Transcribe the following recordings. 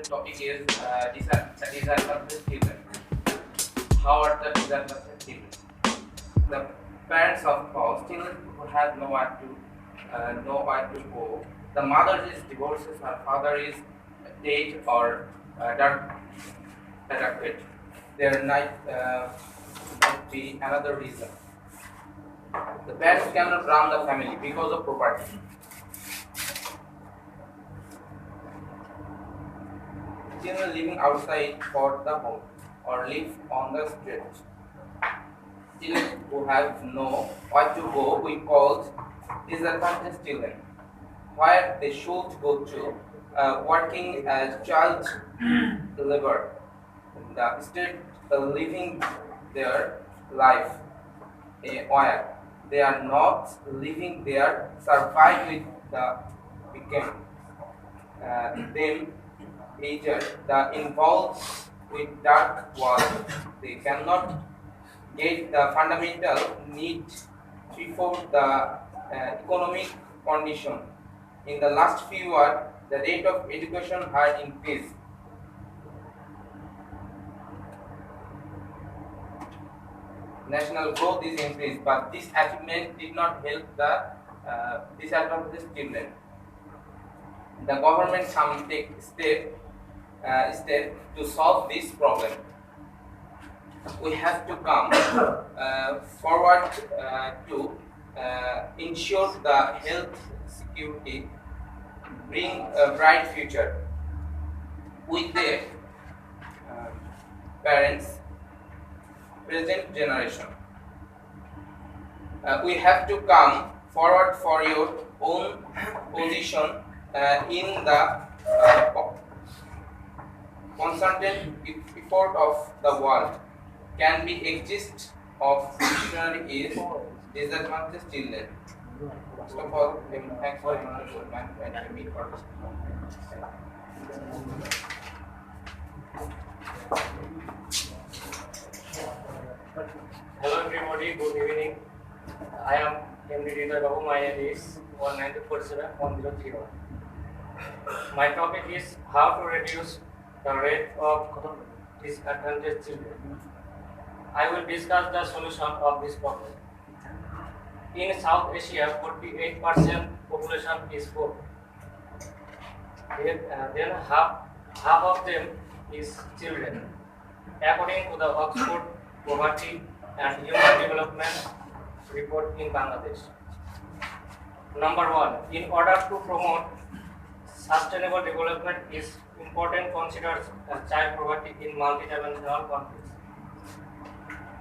topic is disadvantaged children. How are the disadvantaged children? The parents of children who have nowhere to go. The mother is divorced, her father is dead or dark adopted. There might be another reason. The parents cannot run the family because of property. Children living outside for the home or live on the street. Children who have nowhere to go, we call disadvantaged children. Where they should go to, working as child labor, instead living their life where they are not living their survive with the became them aged the involved with dark world. They cannot get the fundamental need before the economic condition. In the last few years, the rate of education had increased. National growth is increased, but this achievement did not help the disadvantaged children. The government some take step to solve this problem. We have to come forward to ensure the health security, bring a bright future with the parents, present generation. We have to come forward for your own position in the concerted effort of the world can be exist of dictionary is disadvantaged children. First of all, thanks for your time and me for Hello everybody, good evening. I am MD Ridhar Babu. My name is 192471031. My topic is how to reduce the rate of disadvantaged children. I will discuss the solution of this problem. In South Asia, 48% population is poor. Then half of them is children. According to the Oxford Poverty and Human Development Report in Bangladesh. Number one, in order to promote sustainable development is important considers child poverty in multidimensional countries.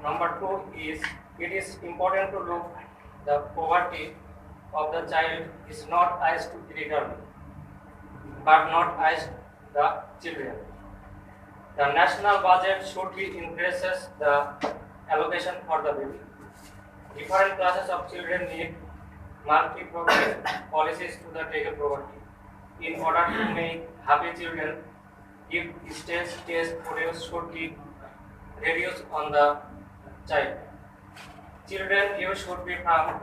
Number two is it is important to look the poverty of the child is not as to determine, but not as the children. The national budget should be increases the allocation for the baby. Different classes of children need multi-progressive policies to the tackle poverty. In order to make happy children, if stage produce should be reduced on the child. Children use should be found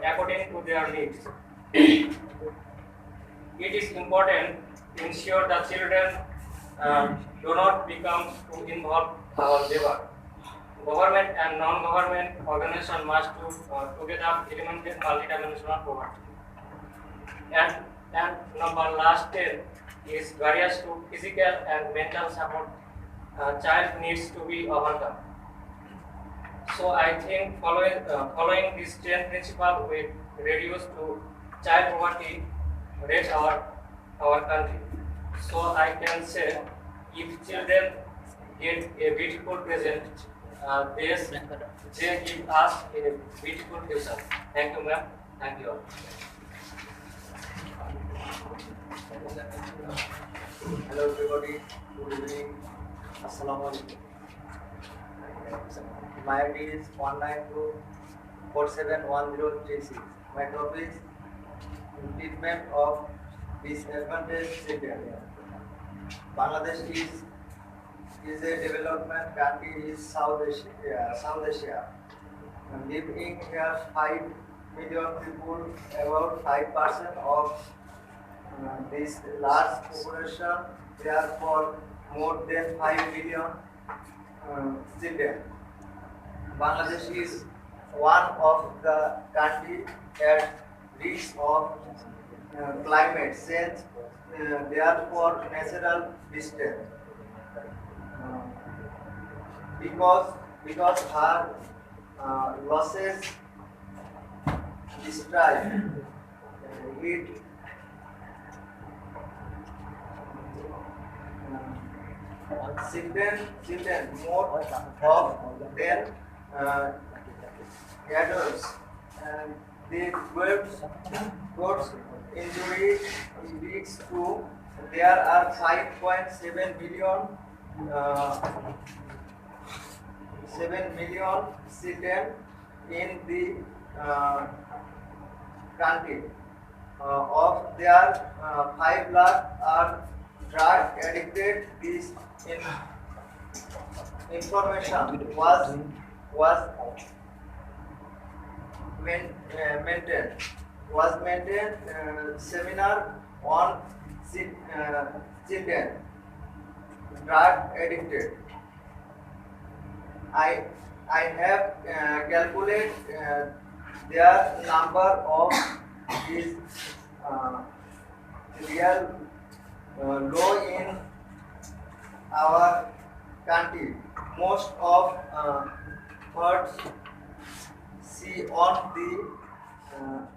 according to their needs. It is important to ensure that children do not become too involved our labor. Government and non-government organizations must do together eliminate multidimensional poverty. And number last 10 is barriers to physical and mental support child needs to be overcome. So I think following this 10 principle will reduce to child poverty rate our country. So I can say if children get a beautiful present, they give us a beautiful future. Thank you, ma'am. Thank you all. Hello everybody, good evening. Assalamu alaikum. My ID is 192471036. My topic is treatment of disadvantaged children. Bangladesh is a development country in South Asia. Living here 5 million people, about 5% of this large population therefore more than 5 million children. Bangladesh is one of the countries at risk of climate change, therefore natural disaster. Uh, because her losses destroy it children more of than adults, and the birds injury leads to there are 5.7 billion 7 million children in the country. Of their 5 lakh are drug addicted. This information was maintained seminar on children drug addicted. I have calculated their number of is real low in our country. Most of birds see on the